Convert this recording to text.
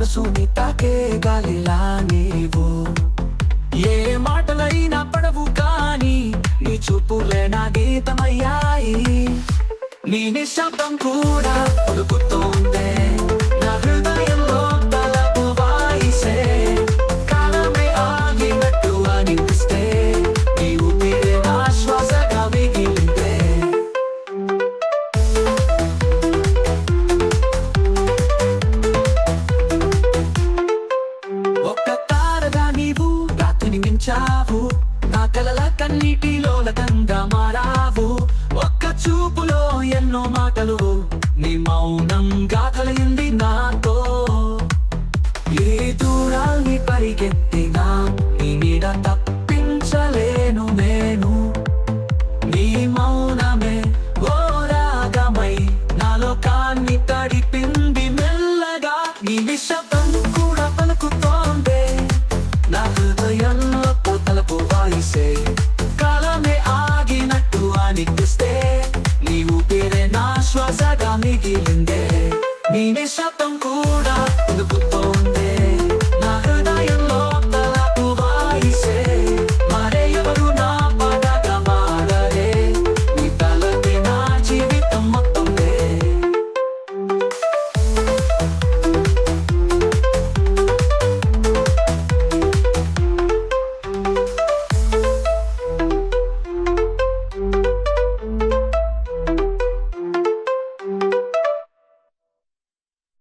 మనసుని తాకే గాలిలా నీవు. ఏ మాటలైనా పడవు కానీ నీ చూపులే నా గీతమయ్యాయి. నీ నిశ్శబ్దం కూడా పలుకుతోందే నా హృదయంలో తలపు వాయిసే. కాలమే ఆగినట్టు అనిపిస్తే నీ ఊపిరే నా శ్వాసగా మిగిలిందే. ఒక్క తారగా నీవు రాత్రిని మించావు. నా కలల కన్నీటిలో లతంగా మారావు. ఒక్క చూపులో ఎన్నో మాటలు నీ మౌనం గాథలైంది నాతో. ఈ దూరాల్ని పరిగెత్తినా నీ నీడ తప్పించలేను నేను. నీ మౌనమే ఓ రాగమై నా లోకాన్ని తడిపింది మెల్లగా. నీ నిశ్శబ్దం కూడా పలుకుతోందే నా హృదయంలో తలపు వాయిసే. కాలమే ఆగినట్టు అనిపిస్తే నీ ఊపిరే నా శ్వాసగా మిగిలిందే. నీ నిశ్శబ్దం కూడా